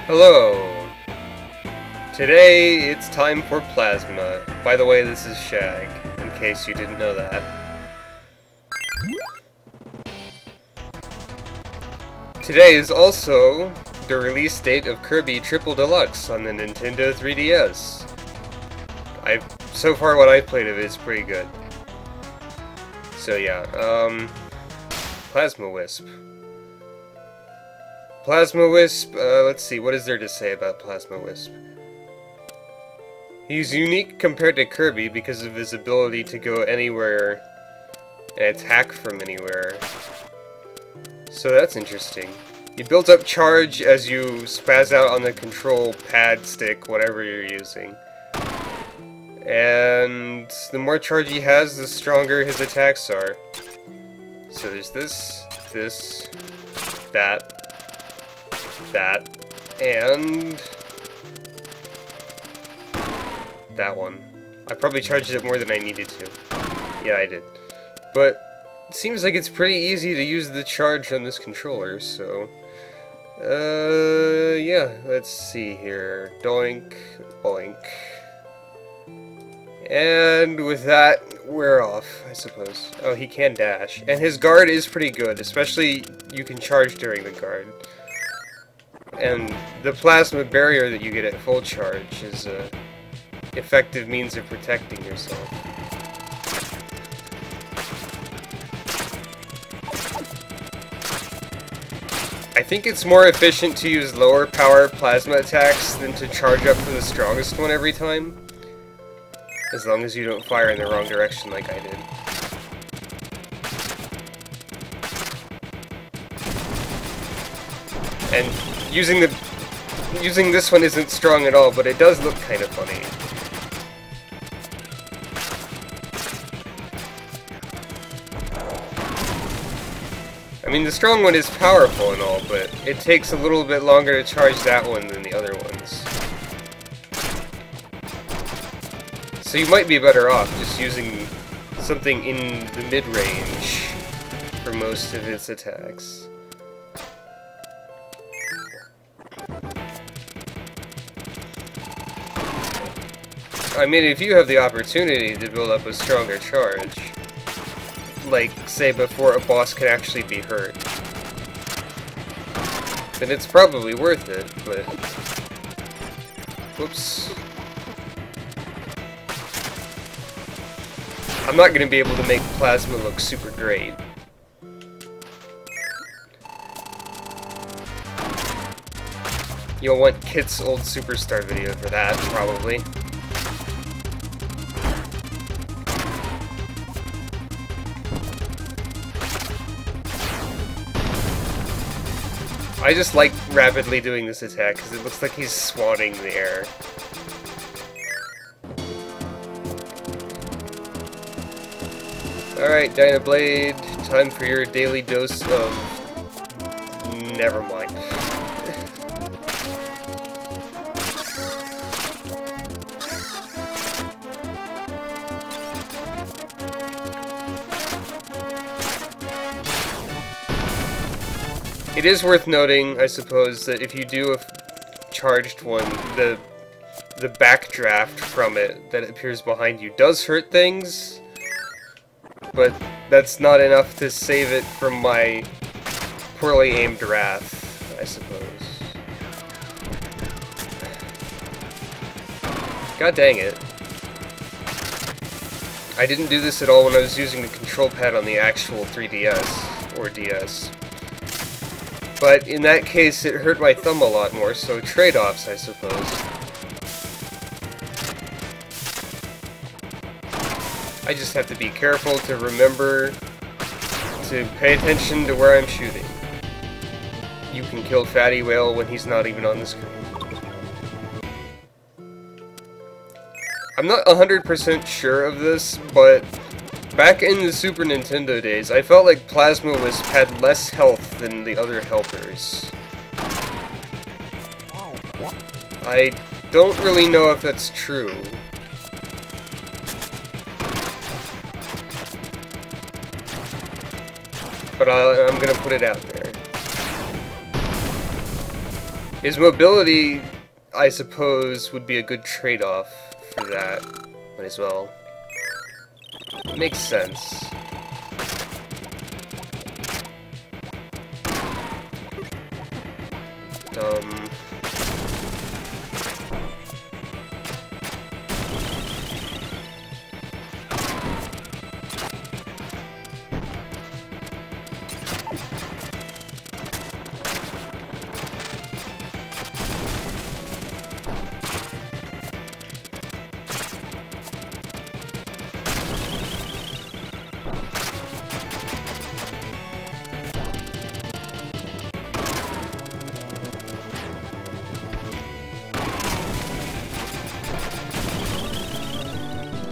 Hello! Today it's time for Plasma. By the way, this is Shag, in case you didn't know that. Today is also the release date of Kirby Triple Deluxe on the Nintendo 3DS. So far what I've played of it is pretty good. So yeah, Plasma Wisp. Plasma Wisp, let's see, what is there to say about Plasma Wisp? He's unique compared to Kirby because of his ability to go anywhere and attack from anywhere. So that's interesting. You build up charge as you spaz out on the control pad stick, whatever you're using. And the more charge he has, the stronger his attacks are. So there's this, that, and that one. I probably charged it more than I needed to. Yeah, I did. But it seems like it's pretty easy to use the charge on this controller, so... yeah, let's see here. Doink, boink. And with that, we're off, I suppose. Oh, he can dash. And his guard is pretty good, especially you can charge during the guard. And the plasma barrier that you get at full charge is a effective means of protecting yourself. I think it's more efficient to use lower power plasma attacks than to charge up for the strongest one every time. As long as you don't fire in the wrong direction like I did. And using this one isn't strong at all, but it does look kind of funny. I mean, the strong one is powerful and all, but it takes a little bit longer to charge that one than the other ones. So you might be better off just using something in the mid-range for most of its attacks. I mean, if you have the opportunity to build up a stronger charge, like, say, before a boss can actually be hurt, then it's probably worth it, but... Whoops. I'm not going to be able to make Plasma look super great. You'll want Kit's old Superstar video for that, probably. I just like rapidly doing this attack because it looks like he's swatting the air. Alright, Dynablade, time for your daily dose of... Never mind. It is worth noting, I suppose, that if you do a charged one, the backdraft from it that appears behind you does hurt things. But that's not enough to save it from my poorly aimed wrath, I suppose. God dang it. I didn't do this at all when I was using the control pad on the actual 3DS, or DS. But in that case, it hurt my thumb a lot more, so trade-offs, I suppose. I just have to be careful to remember to pay attention to where I'm shooting. You can kill Fatty Whale when he's not even on the screen. I'm not 100% sure of this, but back in the Super Nintendo days, I felt like Plasma Wisp had less health than the other helpers. I don't really know if that's true. But I'm gonna put it out there. His mobility, I suppose, would be a good trade-off for that. Might as well. Makes sense.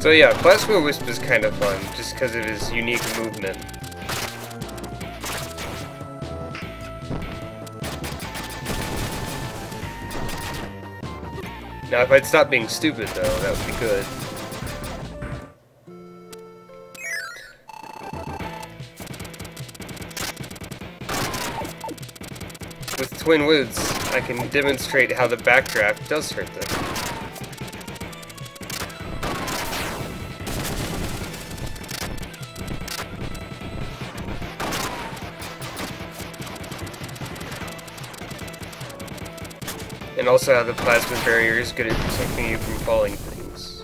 So yeah, Plasma Wisp is kind of fun, just because of his unique movement. Now, if I'd stop being stupid, though, that would be good. With Twin Woods, I can demonstrate how the backdraft does hurt them. And also how the plasma barrier is good at protecting you from falling things.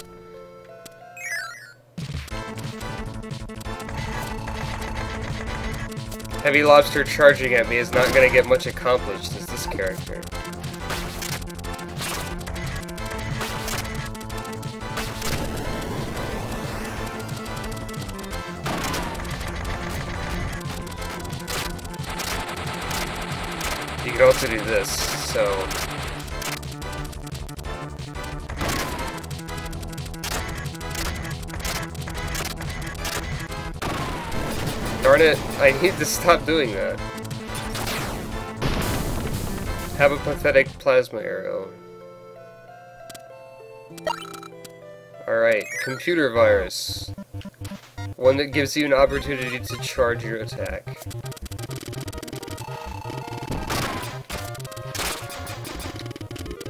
Heavy Lobster charging at me is not going to get much accomplished as this character. You could also do this, so... Darn it, I need to stop doing that. Have a pathetic plasma arrow. Alright, computer virus. One that gives you an opportunity to charge your attack.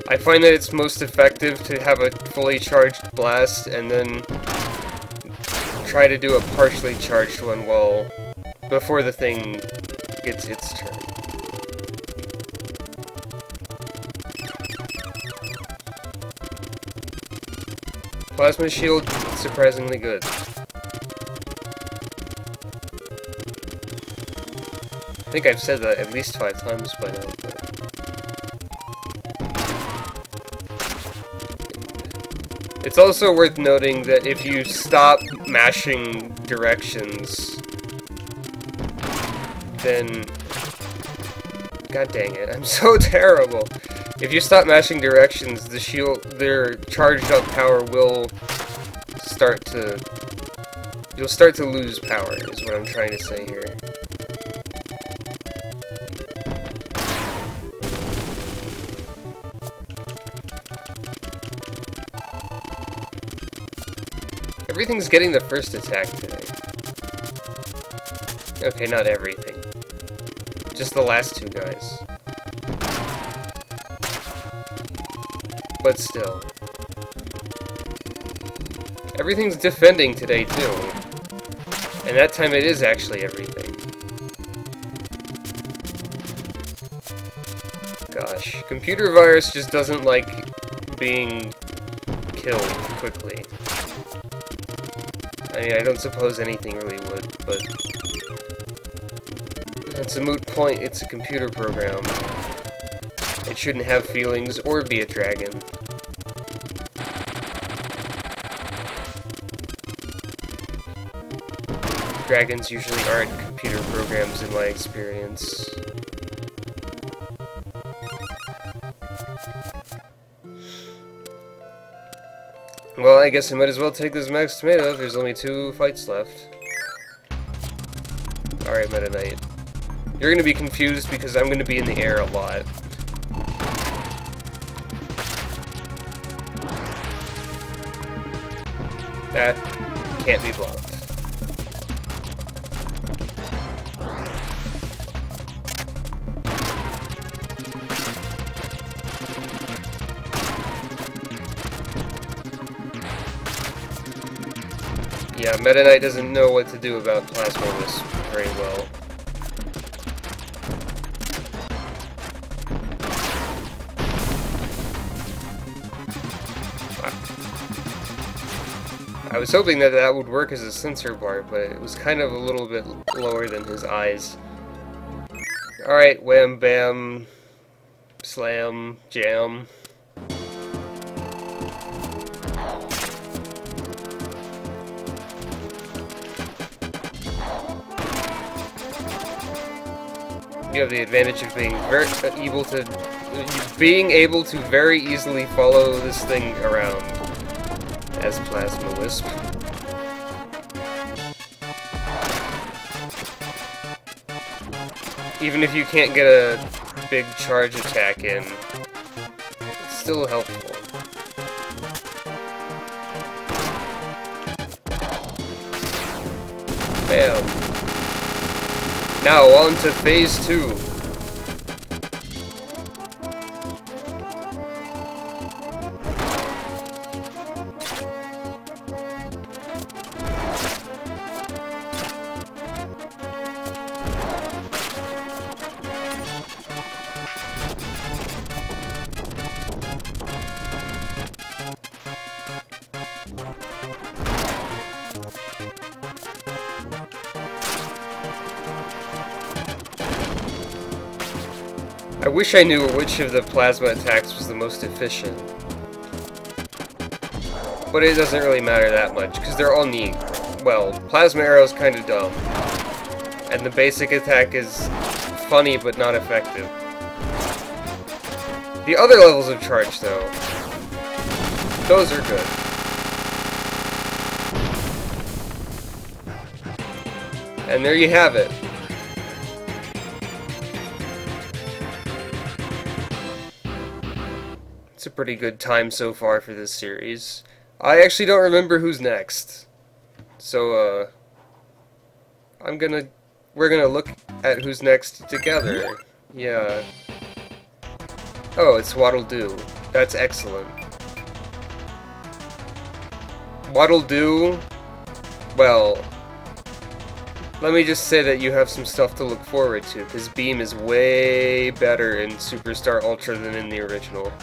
I find that it's most effective to have a fully charged blast and then try to do a partially charged one before the thing gets its turn. Plasma shield, surprisingly good. I think I've said that at least 5 times by now, but... It's also worth noting that if you stop mashing directions, then... God dang it, I'm so terrible! If you stop mashing directions, the shield, their charged up power will start to... You'll start to lose power, is what I'm trying to say here. Everything's getting the first attack today. Okay, not everything. Just the last 2 guys. But still. Everything's defending today, too. And that time it is actually everything. Gosh. Computer virus just doesn't like being killed quickly. I mean, I don't suppose anything really would, but... It's a moot point, it's a computer program. It shouldn't have feelings or be a dragon. Dragons usually aren't computer programs in my experience. Well, I guess I might as well take this max tomato. There's only 2 fights left. Alright, Meta Knight. You're gonna be confused because I'm gonna be in the air a lot. That can't be blocked. Yeah, Meta Knight doesn't know what to do about Plasma Wisp very well. I was hoping that that would work as a sensor bar, but it was kind of a little bit lower than his eyes. Alright, wham, bam, slam, jam. You have the advantage of being able to very easily follow this thing around as Plasma Wisp. Even if you can't get a big charge attack in, it's still helpful. Bam. Now on to phase 2. I wish I knew which of the plasma attacks was the most efficient. But it doesn't really matter that much, because they're all neat. Well, Plasma Arrow's kinda dumb. And the basic attack is funny but not effective. The other levels of charge, though, those are good. And there you have it. It's a pretty good time so far for this series. I actually don't remember who's next. So, we're gonna look at who's next together. Yeah. Oh, it's Waddle Doo. That's excellent. Waddle Doo, well, let me just say that you have some stuff to look forward to, because Beam is way better in Superstar Ultra than in the original.